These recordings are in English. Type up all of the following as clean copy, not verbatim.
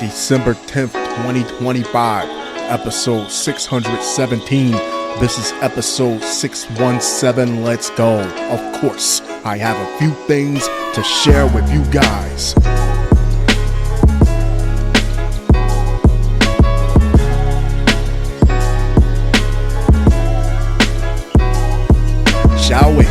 December 10th, 2025, episode 617. This is episode 617. Let's go. Of course, I have a few things to share with you guys. Shall we?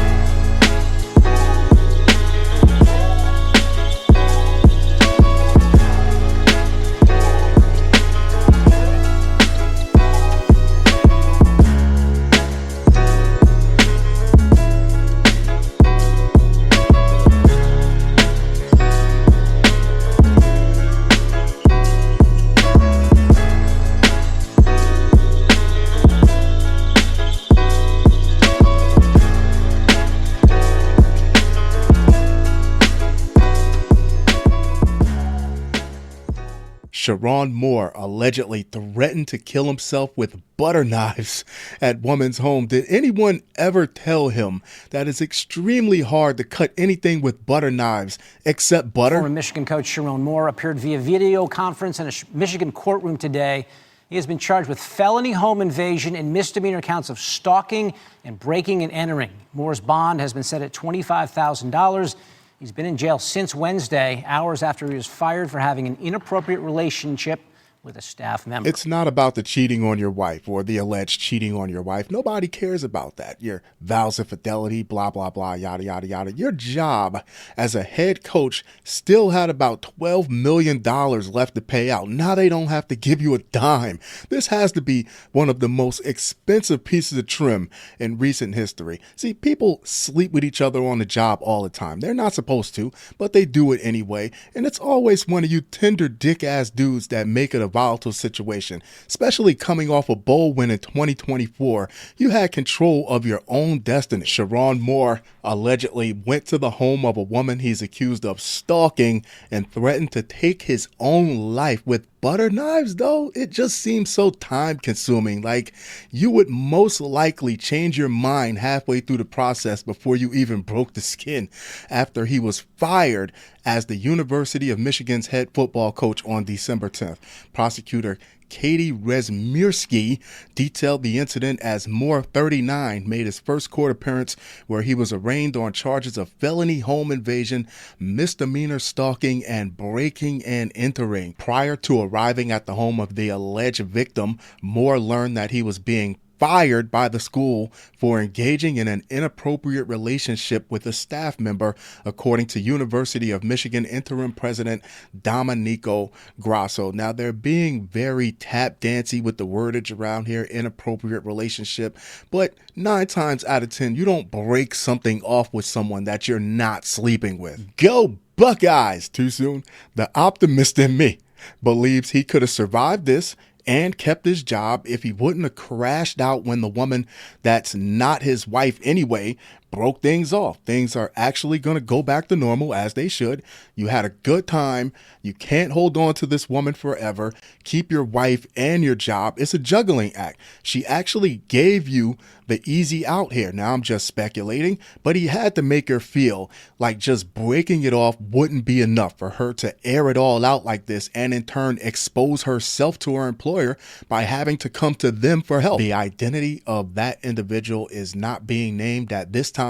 Sherrone Moore allegedly threatened to kill himself with butter knives at woman's home. Did anyone ever tell him that it's extremely hard to cut anything with butter knives except butter? Former Michigan coach Sherrone Moore appeared via video conference in a Michigan courtroom today. He has been charged with felony home invasion and misdemeanor counts of stalking and breaking and entering. Moore's bond has been set at $25,000. He's been in jail since Wednesday, hours after he was fired for having an inappropriate relationship with a staff member. It's not about the cheating on your wife or the alleged cheating on your wife. Nobody cares about that. Your vows of fidelity, blah, blah, blah, yada, yada, yada. Your job as a head coach still had about $12 million left to pay out. Now they don't have to give you a dime. This has to be one of the most expensive pieces of trim in recent history. See, people sleep with each other on the job all the time. They're not supposed to, but they do it anyway. And it's always one of you tender dick ass dudes that make it a volatile situation, especially coming off a bowl win in 2024. You had control of your own destiny. Sherrone Moore allegedly went to the home of a woman he's accused of stalking and threatened to take his own life with butter knives, though. It just seems so time consuming. Like, you would most likely change your mind halfway through the process before you even broke the skin after he was fired as the University of Michigan's head football coach on December 10th. Prosecutor Katie Rezmirski detailed the incident as Moore, 39, made his first court appearance where he was arraigned on charges of felony home invasion, misdemeanor stalking, and breaking and entering. Prior to arriving at the home of the alleged victim, Moore learned that he was being fired by the school for engaging in an inappropriate relationship with a staff member, according to University of Michigan interim president Domenico Grasso. Now, they're being very tap dancey with the wordage around here, inappropriate relationship, but 9 times out of 10, you don't break something off with someone that you're not sleeping with. Go Buckeyes! Too soon? The optimist in me believes he could have survived this and kept his job if he wouldn't have crashed out when the woman that's not his wife anyway broke things off. Things are actually going to go back to normal as they should. You had a good time. You can't hold on to this woman forever. Keep your wife and your job. It's a juggling act. She actually gave you the easy out here. Now I'm just speculating, but he had to make her feel like just breaking it off wouldn't be enough for her to air it all out like this and in turn expose herself to her employer by having to come to them for help. The identity of that individual is not being named at this time,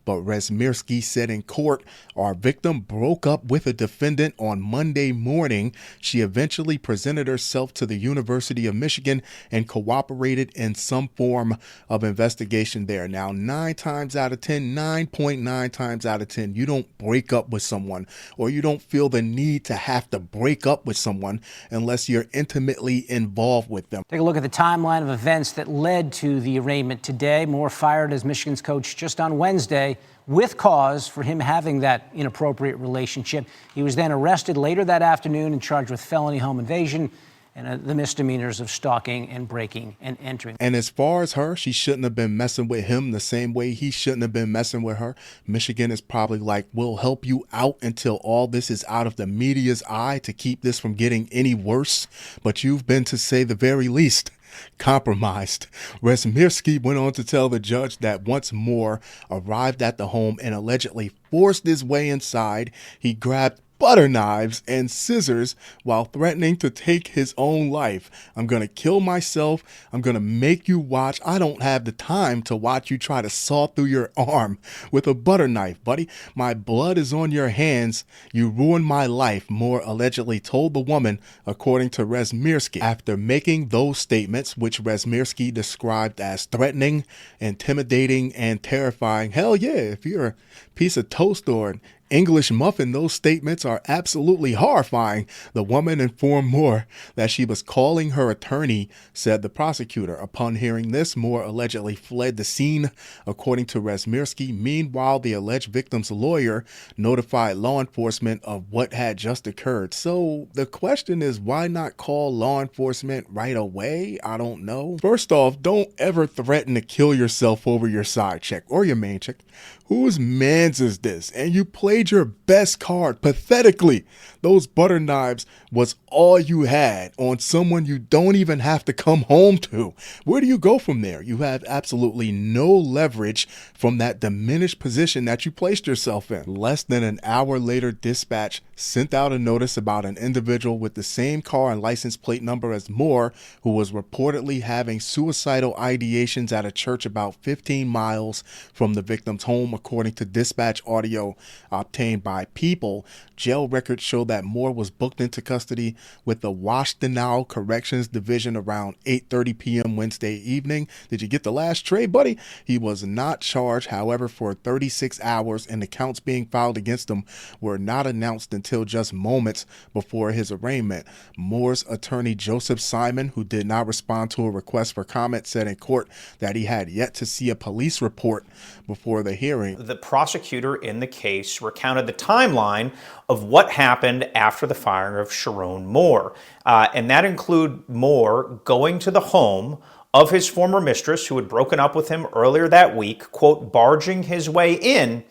but Rezmirski said in court, our victim broke up with a defendant on Monday morning. She eventually presented herself to the University of Michigan and cooperated in some form of investigation there. Now, 9 times out of 10, 9.9 times out of 10, you don't break up with someone, or you don't feel the need to have to break up with someone unless you're intimately involved with them. Take a look at the timeline of events that led to the arraignment today. Moore fired as Michigan's coach just on Wednesday with cause for him having that inappropriate relationship. He was then arrested later that afternoon and charged with felony home invasion and the misdemeanors of stalking and breaking and entering. And as far as her, she shouldn't have been messing with him the same way he shouldn't have been messing with her. Michigan is probably like, we'll help you out until all this is out of the media's eye to keep this from getting any worse. But you've been, to say the very least, compromised. Rezmirski went on to tell the judge that once Moore arrived at the home and allegedly forced his way inside, he grabbed butter knives and scissors while threatening to take his own life. I'm going to kill myself. I'm going to make you watch. I don't have the time to watch you try to saw through your arm with a butter knife, buddy. My blood is on your hands. You ruined my life, Moore allegedly told the woman, according to Rezmirski. After making those statements, which Rezmirski described as threatening, intimidating, and terrifying. Hell yeah, if you're a piece of toast or an English muffin, those statements are absolutely horrifying. The woman informed Moore that she was calling her attorney, said the prosecutor. Upon hearing this, Moore allegedly fled the scene, according to Rezmirski. Meanwhile, the alleged victim's lawyer notified law enforcement of what had just occurred. So the question is, why not call law enforcement right away? I don't know. First off, don't ever threaten to kill yourself over your side chick or your main chick. Whose mans is this? And you played your best card pathetically. Those butter knives was all you had on someone you don't even have to come home to. Where do you go from there? You have absolutely no leverage from that diminished position that you placed yourself in. Less than an hour later, dispatch sent out a notice about an individual with the same car and license plate number as Moore, who was reportedly having suicidal ideations at a church about 15 miles from the victim's home, according to dispatch audio obtained by People. Jail records show that Moore was booked into custody with the Washtenaw Corrections Division around 8:30 p.m. Wednesday evening. Did you get the last trade, buddy? He was not charged, however, for 36 hours, and the counts being filed against him were not announced until just moments before his arraignment. Moore's attorney, Joseph Simon, who did not respond to a request for comment, said in court that he had yet to see a police report before the hearing. The prosecutor in the case recounted the timeline of what happened after the firing of Sherrone Moore. And that included Moore going to the home of his former mistress, who had broken up with him earlier that week, quote, barging his way in.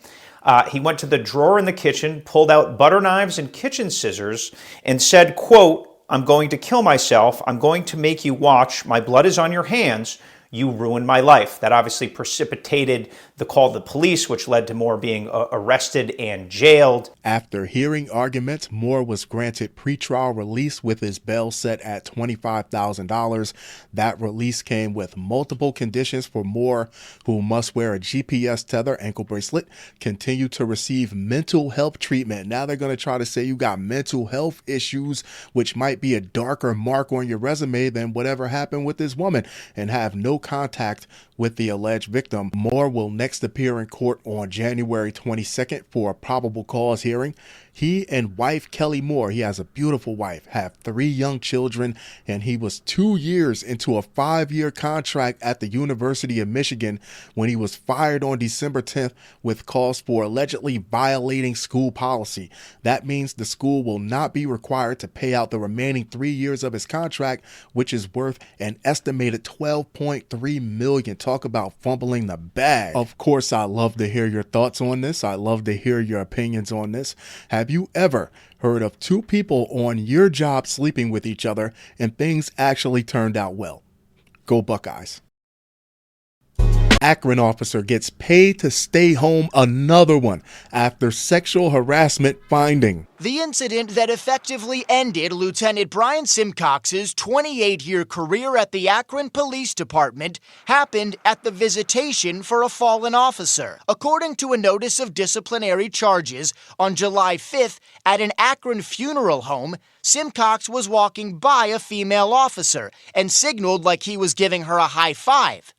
He went to the drawer in the kitchen, pulled out butter knives and kitchen scissors, and said, quote, I'm going to kill myself. I'm going to make you watch. My blood is on your hands. You ruined my life. That obviously precipitated the call to the police, which led to Moore being arrested and jailed. After hearing arguments, Moore was granted pretrial release with his bail set at $25,000. That release came with multiple conditions for Moore, who must wear a GPS tether ankle bracelet, continue to receive mental health treatment. Now they're going to try to say you got mental health issues, which might be a darker mark on your resume than whatever happened with this woman, and have no contact with the alleged victim. Moore will next appear in court on January 22nd for a probable cause hearing. He and wife Kelly Moore, he has a beautiful wife, have 3 young children, and he was 2 years into a 5-year contract at the University of Michigan when he was fired on December 10th with calls for allegedly violating school policy. That means the school will not be required to pay out the remaining 3 years of his contract, which is worth an estimated $12.3 million. Talk about fumbling the bag. Of course, I love to hear your thoughts on this. I love to hear your opinions on this. Have you ever heard of 2 people on your job sleeping with each other and things actually turned out well? Go Buckeyes. Akron officer gets paid to stay home, another one, after sexual harassment finding. The incident that effectively ended Lieutenant Brian Simcox's 28-year career at the Akron Police Department happened at the visitation for a fallen officer. According to a notice of disciplinary charges, on July 5th at an Akron funeral home, Simcox was walking by a female officer and signaled like he was giving her a high five.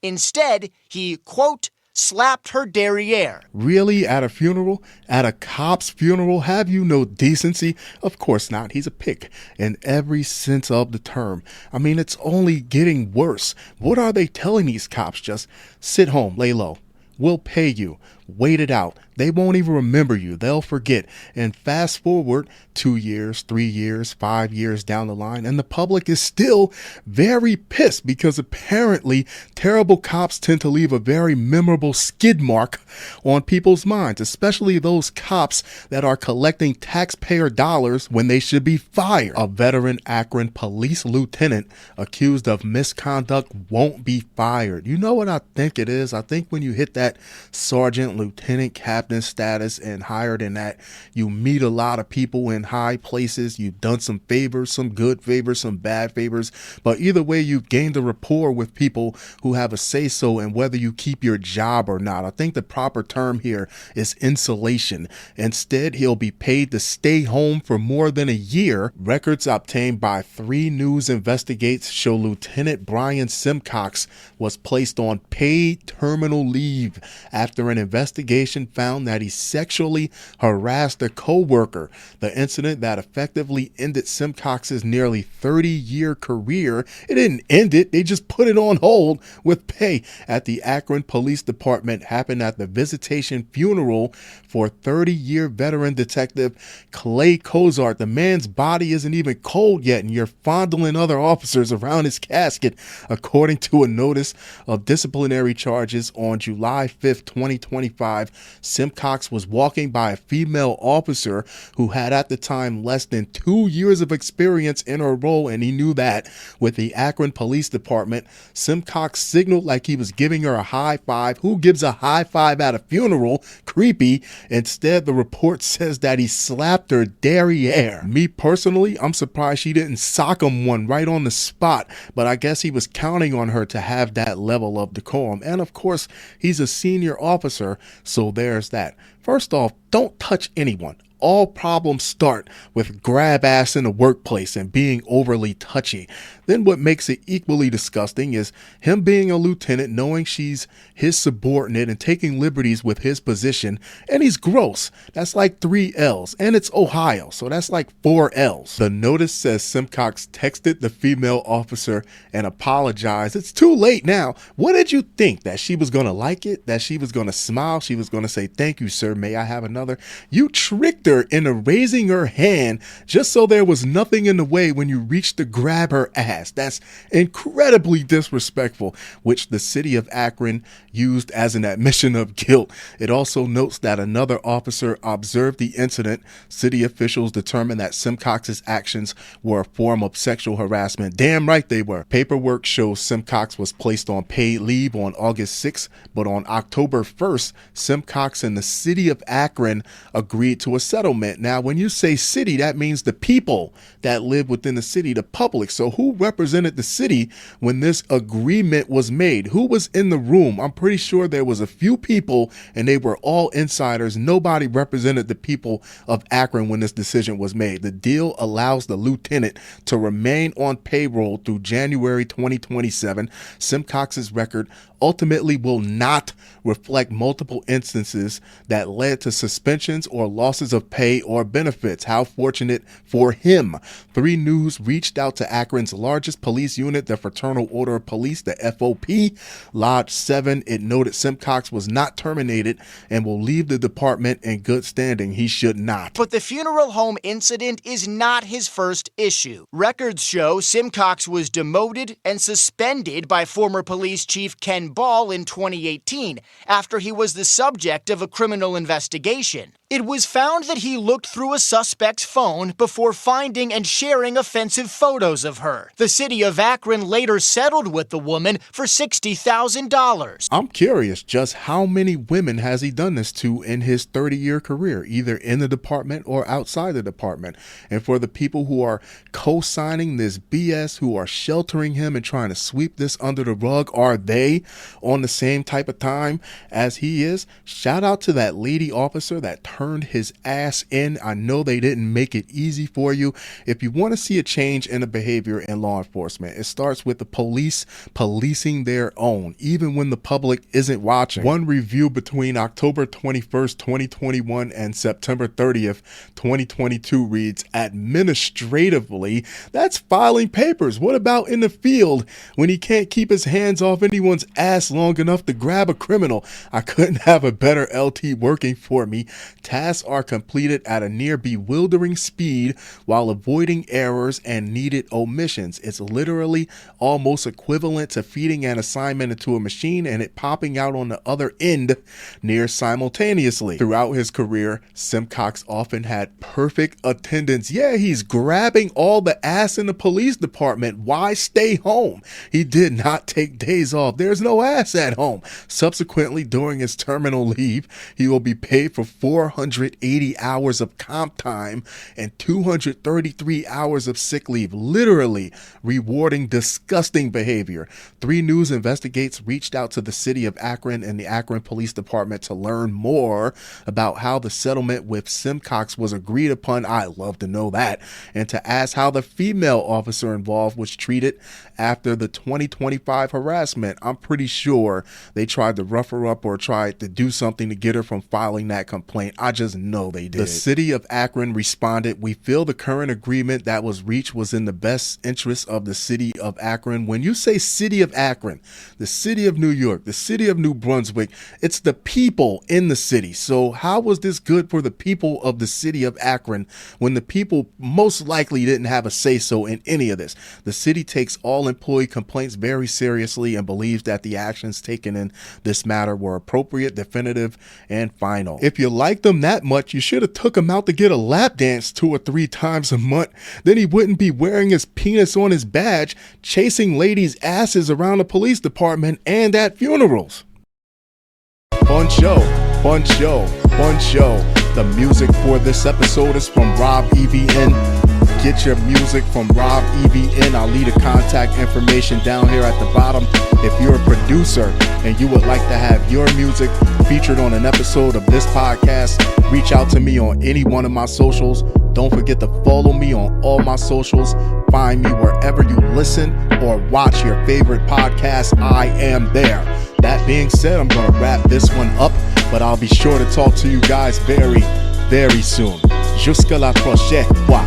Instead, he, quote, slapped her derriere. Really? At a funeral? At a cop's funeral? Have you no decency? Of course not. He's a pig in every sense of the term. I mean, it's only getting worse. What are they telling these cops? Just sit home, lay low. We'll pay you. Wait it out. They won't even remember you. They'll forget. And fast forward 2 years, 3 years, 5 years down the line, and the public is still very pissed because apparently terrible cops tend to leave a very memorable skid mark on people's minds, especially those cops that are collecting taxpayer dollars when they should be fired. A veteran Akron police lieutenant accused of misconduct won't be fired. You know what I think it is? I think when you hit that sergeant lieutenant captain status, and higher than that, you meet a lot of people in high places. You've done some favors, some good favors, some bad favors, but either way, you've gained a rapport with people who have a say-so in whether you keep your job or not. I think the proper term here is insulation. Instead, he'll be paid to stay home for more than a year. Records obtained by 3 News Investigates show Lieutenant Brian Simcox was placed on paid terminal leave after an investigation found that he sexually harassed a co-worker. The incident that effectively ended Simcox's nearly 30-year career. It didn't end it, they just put it on hold with pay at the Akron Police Department happened at the visitation funeral for 30-year veteran detective Clay Cozart. The man's body isn't even cold yet, and you're fondling other officers around his casket, according to a notice of disciplinary charges on July 5th, 2025. Simcox was walking by a female officer who had at the time less than 2 years of experience in her role, and he knew that. With the Akron Police Department, Simcox signaled like he was giving her a high five. Who gives a high five at a funeral? Creepy. Instead, the report says that he slapped her derriere. Me personally, I'm surprised she didn't sock him one right on the spot, but I guess he was counting on her to have that level of decorum. And of course, he's a senior officer, so there's that. First off, don't touch anyone. All problems start with grab ass in the workplace and being overly touchy. Then what makes it equally disgusting is him being a lieutenant, knowing she's his subordinate and taking liberties with his position. And he's gross. That's like 3 L's. And it's Ohio, so that's like 4 L's. The notice says Simcox texted the female officer and apologized. It's too late now. What did you think? That she was going to like it? That she was going to smile? She was going to say, "Thank you, sir. May I have another?" You tricked her into raising her hand just so there was nothing in the way when you reached to grab her ass. That's incredibly disrespectful, which the city of Akron used as an admission of guilt. It also notes that another officer observed the incident. City officials determined that Simcox's actions were a form of sexual harassment. Damn right they were. Paperwork shows Simcox was placed on paid leave on August 6th, but on October 1st, Simcox and the city of Akron agreed to a settlement. Now, when you say city, that means the people that live within the city, the public. So who represented the city when this agreement was made? Who was in the room? I'm pretty sure there was a few people and they were all insiders. Nobody represented the people of Akron when this decision was made. The deal allows the lieutenant to remain on payroll through January 2027. Simcox's record ultimately will not reflect multiple instances that led to suspensions or losses of pay or benefits. How fortunate for him. 3 News reached out to Akron's largest police unit, the Fraternal Order of Police, the FOP, Lodge 7. It noted Simcox was not terminated and will leave the department in good standing. He should not. But the funeral home incident is not his first issue. Records show Simcox was demoted and suspended by former police chief Ken Ball in 2018 after he was the subject of a criminal investigation. It was found that he looked through a suspect's phone before finding and sharing offensive photos of her. The city of Akron later settled with the woman for $60,000. I'm curious, just how many women has he done this to in his 30-year career, either in the department or outside the department? And for the people who are co-signing this BS, who are sheltering him and trying to sweep this under the rug, are they on the same type of time as he is? Shout out to that lady officer that turned his ass in. I know they didn't make it easy for you. If you want to see a change in the behavior in law enforcement, it starts with the police policing their own, even when the public isn't watching. One review between October 21st, 2021 and September 30th, 2022 reads, administratively, that's filing papers. What about in the field when he can't keep his hands off anyone's ass long enough to grab a criminal? I couldn't have a better LT working for me. tasks are completed at a near bewildering speed while avoiding errors and needed omissions. It's literally almost equivalent to feeding an assignment into a machine and it popping out on the other end near simultaneously. Throughout his career, Simcox often had perfect attendance. Yeah, he's grabbing all the ass in the police department. Why stay home? He did not take days off. There's no ass at home. Subsequently, during his terminal leave, he will be paid for 480 hours of comp time and 233 hours of sick leave, literally rewarding disgusting behavior. 3 News Investigates reached out to the city of Akron and the Akron Police Department to learn more about how the settlement with Simcox was agreed upon. I love to know that. And to ask how the female officer involved was treated after the 2025 harassment. I'm pretty sure they tried to rough her up or tried to do something to get her from filing that complaint. I just know they did. The city of Akron responded, "We feel the current agreement that was reached was in the best interest of the city of Akron." When you say city of Akron, the city of New York, the city of New Brunswick, it's the people in the city. So how was this good for the people of the city of Akron when the people most likely didn't have a say-so in any of this? The city takes all employee complaints very seriously and believes that the actions taken in this matter were appropriate, definitive, and final. If you liked him that much, you should have took him out to get a lap dance 2 or 3 times a month. Then he wouldn't be wearing his penis on his badge, chasing ladies' asses around the police department and at funerals. Fun show, fun show, fun show. The music for this episode is from Rob EVN. Get your music from Rob EVN. I'll leave the contact information down here at the bottom. If you're a producer and you would like to have your music featured on an episode of this podcast, reach out to me on any one of my socials. Don't forget to follow me on all my socials. Find me wherever you listen or watch your favorite podcast. I am there. That being said, I'm going to wrap this one up, but I'll be sure to talk to you guys very, very soon. Jusqu'à la prochaine fois.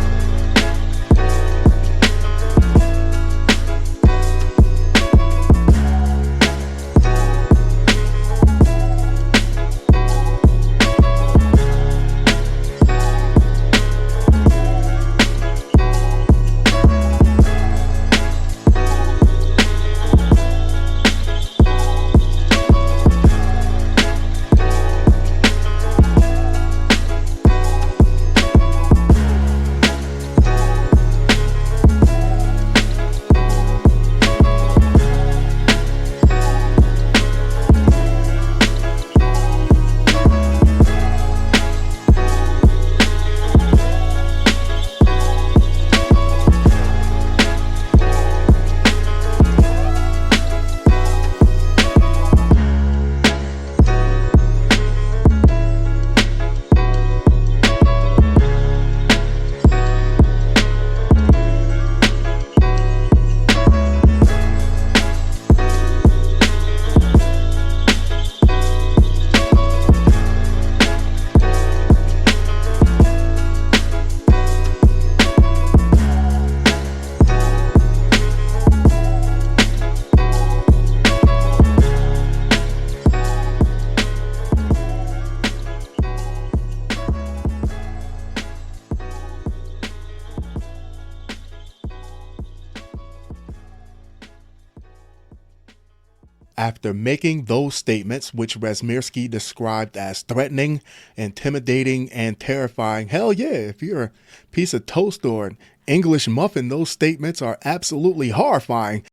After making those statements, which Razmirsky described as threatening, intimidating, and terrifying, hell yeah, if you're a piece of toast or an English muffin, those statements are absolutely horrifying.